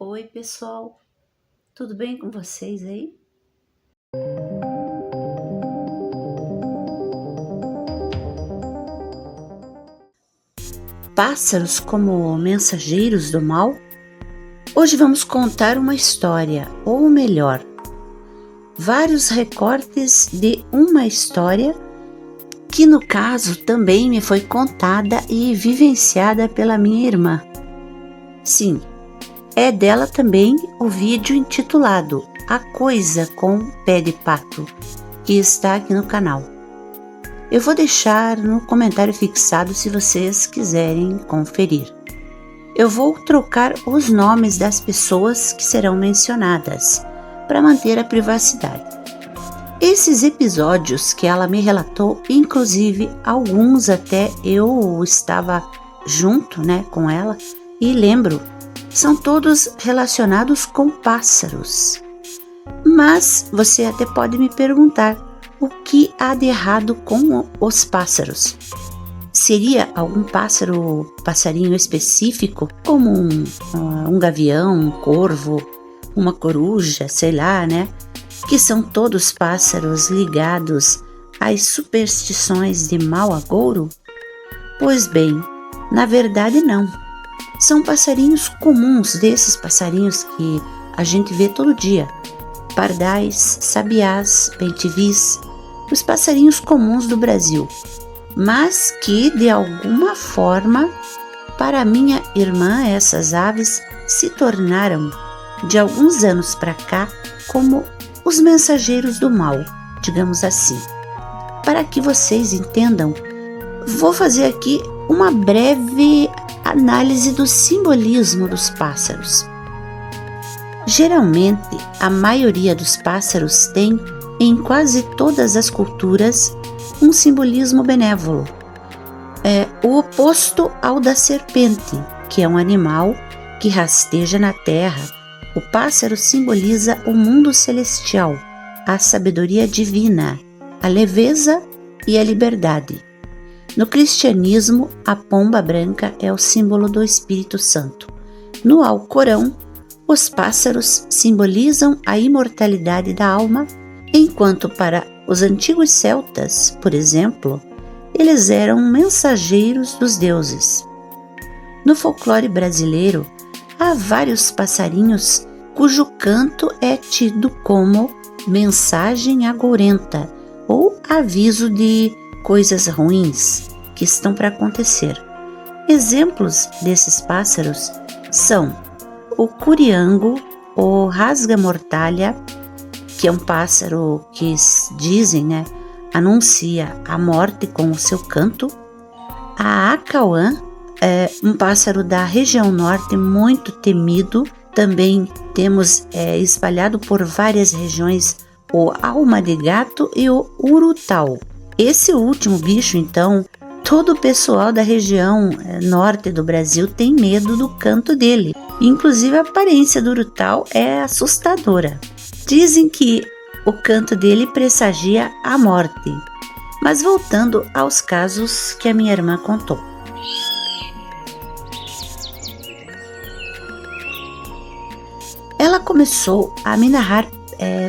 Oi, pessoal, tudo bem com vocês aí? Pássaros como mensageiros do mal? Hoje vamos contar uma história, ou melhor, vários recortes de uma história que, no caso, também me foi contada e vivenciada pela minha irmã. Sim, é dela também o vídeo intitulado A Coisa com Pé de Pato, que está aqui no canal. Eu vou deixar no comentário fixado se vocês quiserem conferir. Eu vou trocar os nomes das pessoas que serão mencionadas, para manter a privacidade. Esses episódios que ela me relatou, inclusive alguns até eu estava junto, com ela, e lembro, são todos relacionados com pássaros. Mas você até pode me perguntar, o que há de errado com os pássaros? Seria algum passarinho específico, como um gavião, um corvo, uma coruja, sei lá, que são todos pássaros ligados às superstições de mau agouro? Pois bem, na verdade não. São passarinhos comuns, desses passarinhos que a gente vê todo dia. Pardais, sabiás, bentivis, os passarinhos comuns do Brasil, mas que de alguma forma, para minha irmã, essas aves se tornaram, de alguns anos para cá, como os mensageiros do mal, digamos assim. Para que vocês entendam, vou fazer aqui uma breve análise do simbolismo dos pássaros. Geralmente, a maioria dos pássaros tem, em quase todas as culturas, um simbolismo benévolo. É o oposto ao da serpente, que é um animal que rasteja na terra. O pássaro simboliza o mundo celestial, a sabedoria divina, a leveza e a liberdade. No cristianismo, a pomba branca é o símbolo do Espírito Santo. No Alcorão, os pássaros simbolizam a imortalidade da alma, enquanto para os antigos celtas, por exemplo, eles eram mensageiros dos deuses. No folclore brasileiro, há vários passarinhos cujo canto é tido como mensagem agourenta ou aviso de coisas ruins que estão para acontecer. Exemplos desses pássaros são o curiango, o rasga-mortalha, que é um pássaro que dizem, anuncia a morte com o seu canto. A acauã é um pássaro da região norte muito temido. Também temos espalhado por várias regiões o alma de gato e o urutau. Esse último bicho, então, todo o pessoal da região norte do Brasil tem medo do canto dele. Inclusive a aparência do urutau é assustadora. Dizem que o canto dele pressagia a morte. Mas voltando aos casos que a minha irmã contou. Ela começou a me narrar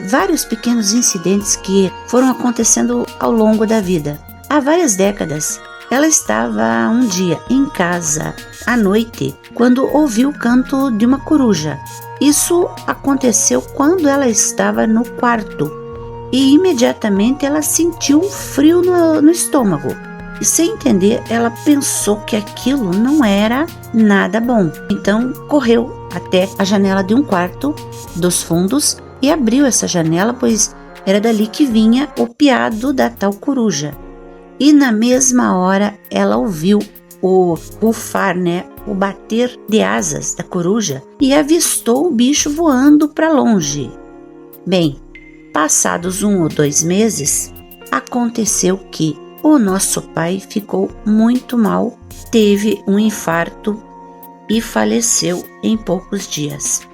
vários pequenos incidentes que foram acontecendo ao longo da vida. Há várias décadas, ela estava um dia em casa, à noite, quando ouviu o canto de uma coruja. Isso aconteceu quando ela estava no quarto e imediatamente ela sentiu um frio no estômago. E sem entender, ela pensou que aquilo não era nada bom. Então correu até a janela de um quarto dos fundos e abriu essa janela, pois era dali que vinha o piado da tal coruja. E na mesma hora ela ouviu o rufar, o bater de asas da coruja e avistou o bicho voando para longe. Bem, passados 1 ou 2 meses, aconteceu que o nosso pai ficou muito mal, teve um infarto e faleceu em poucos dias.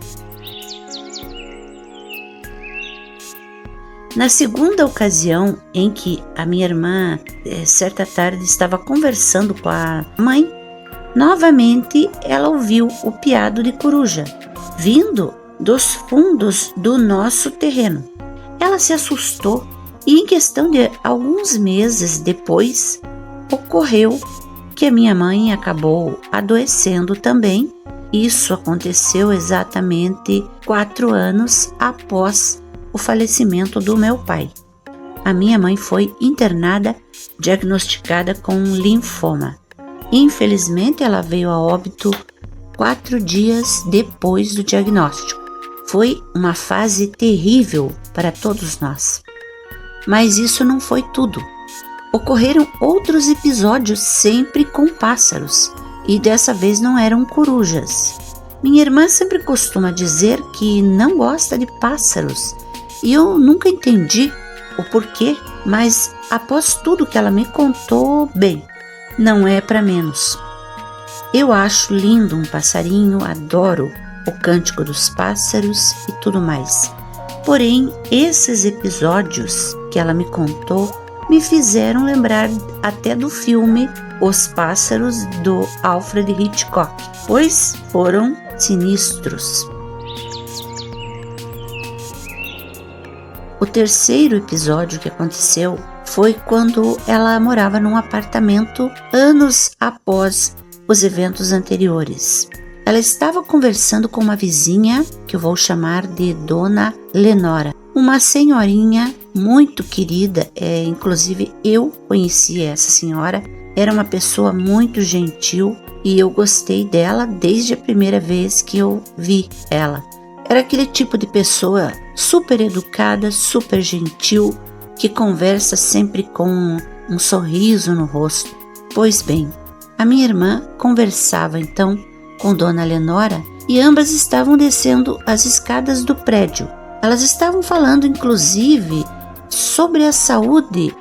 Na segunda ocasião em que a minha irmã, certa tarde, estava conversando com a mãe, novamente ela ouviu o piado de coruja vindo dos fundos do nosso terreno. Ela se assustou e, em questão de alguns meses depois, ocorreu que a minha mãe acabou adoecendo também. Isso aconteceu exatamente 4 anos após o falecimento do meu pai. A minha mãe foi internada, diagnosticada com linfoma. Infelizmente, ela veio a óbito 4 dias depois do diagnóstico. Foi uma fase terrível para todos nós. Mas isso não foi tudo. Ocorreram outros episódios sempre com pássaros, e dessa vez não eram corujas. Minha irmã sempre costuma dizer que não gosta de pássaros, e eu nunca entendi o porquê, mas após tudo que ela me contou, bem, não é para menos. Eu acho lindo um passarinho, adoro o cântico dos pássaros e tudo mais. Porém, esses episódios que ela me contou me fizeram lembrar até do filme Os Pássaros do Alfred Hitchcock, pois foram sinistros. O terceiro episódio que aconteceu foi quando ela morava num apartamento anos após os eventos anteriores. Ela estava conversando com uma vizinha, que eu vou chamar de Dona Lenora, uma senhorinha muito querida, inclusive eu conheci essa senhora, era uma pessoa muito gentil e eu gostei dela desde a primeira vez que eu vi ela. Era aquele tipo de pessoa super educada, super gentil, que conversa sempre com um sorriso no rosto. Pois bem, a minha irmã conversava então com Dona Lenora e ambas estavam descendo as escadas do prédio. Elas estavam falando inclusive sobre a saúde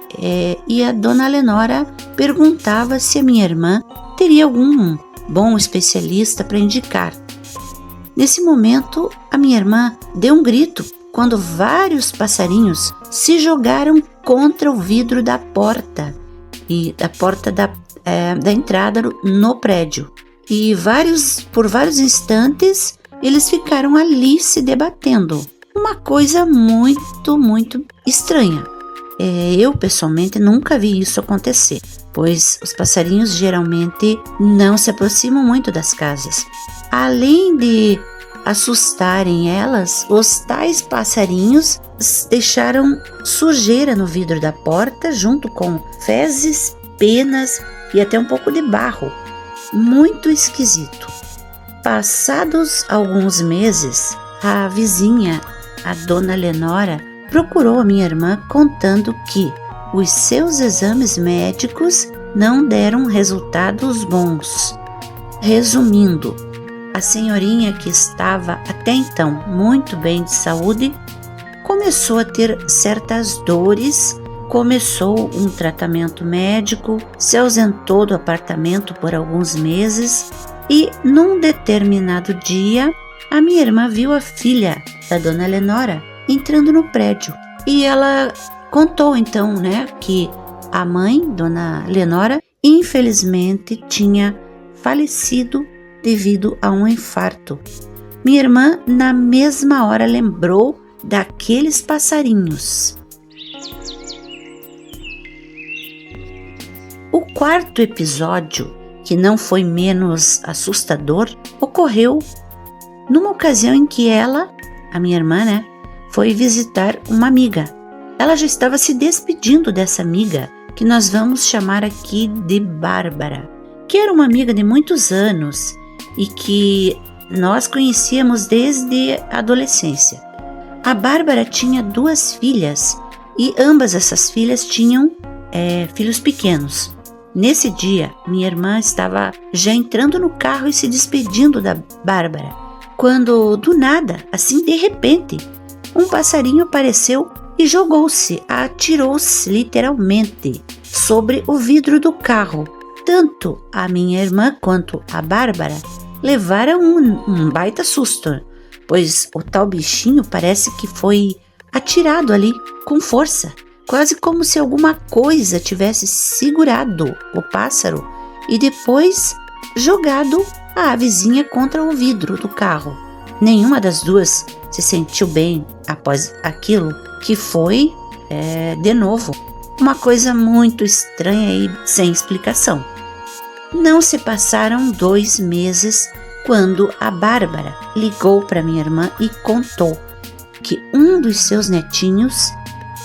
e a Dona Lenora perguntava se a minha irmã teria algum bom especialista para indicar. Nesse momento, a minha irmã deu um grito quando vários passarinhos se jogaram contra o vidro da porta da entrada no prédio. E por vários instantes eles ficaram ali se debatendo. Uma coisa muito, muito estranha. Eu pessoalmente nunca vi isso acontecer, pois os passarinhos geralmente não se aproximam muito das casas. Além de assustarem elas, os tais passarinhos deixaram sujeira no vidro da porta junto com fezes, penas e até um pouco de barro. Muito esquisito. Passados alguns meses, a vizinha, a Dona Lenora, procurou a minha irmã contando que os seus exames médicos não deram resultados bons. Resumindo, a senhorinha, que estava até então muito bem de saúde, começou a ter certas dores, começou um tratamento médico, se ausentou do apartamento por alguns meses e, num determinado dia, a minha irmã viu a filha da Dona Lenora entrando no prédio. E ela contou então, que a mãe, Dona Lenora, infelizmente tinha falecido devido a um infarto. Minha irmã, na mesma hora, lembrou daqueles passarinhos. O quarto episódio, que não foi menos assustador, ocorreu numa ocasião em que ela, a minha irmã, foi visitar uma amiga. Ela já estava se despedindo dessa amiga, que nós vamos chamar aqui de Bárbara, que era uma amiga de muitos anos e que nós conhecíamos desde a adolescência. A Bárbara tinha 2 filhas e ambas essas filhas tinham filhos pequenos. Nesse dia, minha irmã estava já entrando no carro e se despedindo da Bárbara, quando do nada, assim de repente, um passarinho apareceu e atirou-se literalmente sobre o vidro do carro. Tanto a minha irmã quanto a Bárbara levaram um baita susto, pois o tal bichinho parece que foi atirado ali com força, quase como se alguma coisa tivesse segurado o pássaro e depois jogado a avezinha contra o vidro do carro. Nenhuma das duas se sentiu bem após aquilo, que foi, de novo, uma coisa muito estranha e sem explicação. Não se passaram 2 meses quando a Bárbara ligou para minha irmã e contou que um dos seus netinhos,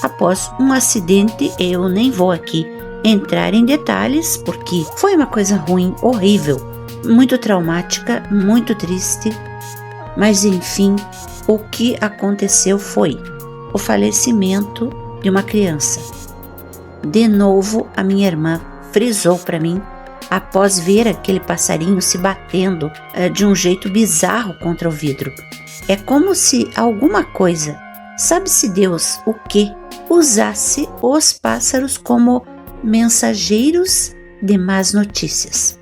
após um acidente, eu nem vou aqui entrar em detalhes porque foi uma coisa ruim, horrível, muito traumática, muito triste, mas enfim, o que aconteceu foi o falecimento de uma criança. De novo, a minha irmã frisou para mim, após ver aquele passarinho se batendo de um jeito bizarro contra o vidro. É como se alguma coisa, sabe-se Deus o que, usasse os pássaros como mensageiros de más notícias.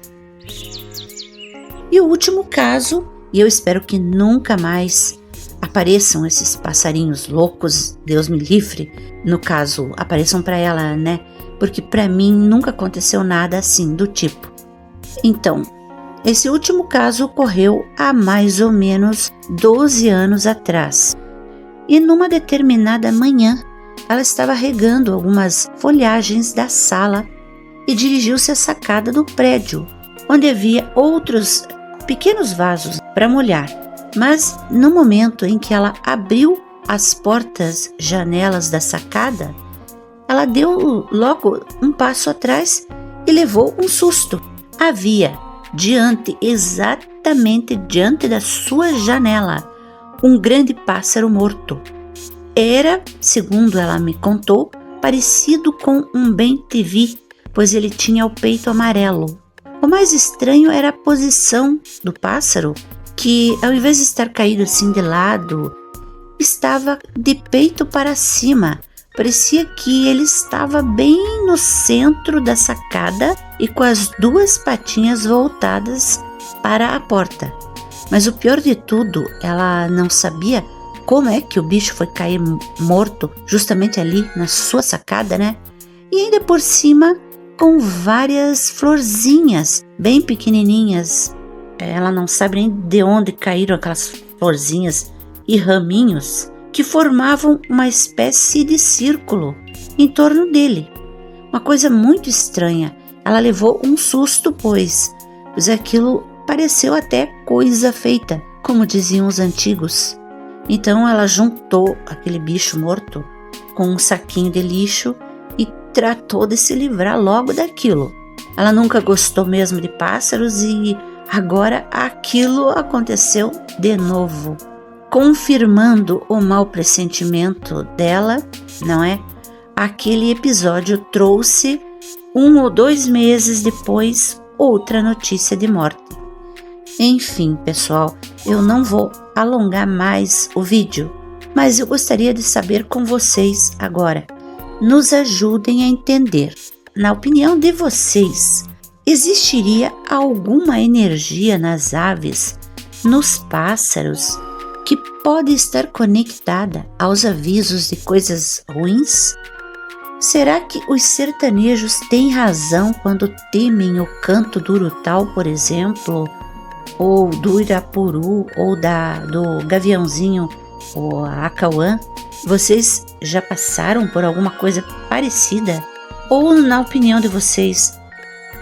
E o último caso, e eu espero que nunca mais apareçam esses passarinhos loucos, Deus me livre, no caso, apareçam para ela, né? Porque para mim nunca aconteceu nada assim do tipo. Então, esse último caso ocorreu há mais ou menos 12 anos atrás. E numa determinada manhã, ela estava regando algumas folhagens da sala e dirigiu-se à sacada do prédio, onde havia outros pequenos vasos para molhar. Mas no momento em que ela abriu as portas-janelas da sacada, ela deu logo um passo atrás e levou um susto. Havia exatamente diante da sua janela, um grande pássaro morto. Era, segundo ela me contou, parecido com um bem-te-vi, pois ele tinha o peito amarelo. O mais estranho era a posição do pássaro, que ao invés de estar caído assim de lado, estava de peito para cima. Parecia que ele estava bem no centro da sacada e com as 2 patinhas voltadas para a porta. Mas o pior de tudo, ela não sabia como é que o bicho foi cair morto justamente ali na sua sacada, né? E ainda por cima com várias florzinhas bem pequenininhas. Ela não sabe nem de onde caíram aquelas florzinhas e raminhos que formavam uma espécie de círculo em torno dele. Uma coisa muito estranha. Ela levou um susto, pois aquilo pareceu até coisa feita, como diziam os antigos. Então ela juntou aquele bicho morto com um saquinho de lixo e tratou de se livrar logo daquilo. Ela nunca gostou mesmo de pássaros e agora aquilo aconteceu de novo, confirmando o mau pressentimento dela, não é? Aquele episódio trouxe 1 ou 2 meses depois outra notícia de morte. Enfim, pessoal, eu não vou alongar mais o vídeo, mas eu gostaria de saber com vocês agora. Nos ajudem a entender, na opinião de vocês, existiria alguma energia nas aves, nos pássaros, que pode estar conectada aos avisos de coisas ruins? Será que os sertanejos têm razão quando temem o canto do urutau, por exemplo, ou do irapuru, ou do gaviãozinho, ou acauã? Vocês já passaram por alguma coisa parecida? Ou, na opinião de vocês,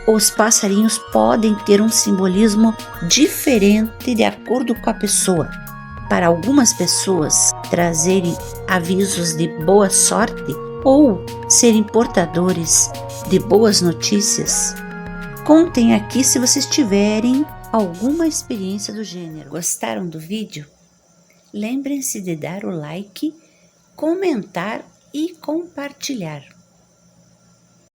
os passarinhos podem ter um simbolismo diferente de acordo com a pessoa? Para algumas pessoas trazerem avisos de boa sorte ou serem portadores de boas notícias? Contem aqui se vocês tiverem alguma experiência do gênero. Gostaram do vídeo? Lembrem-se de dar o like, comentar e compartilhar.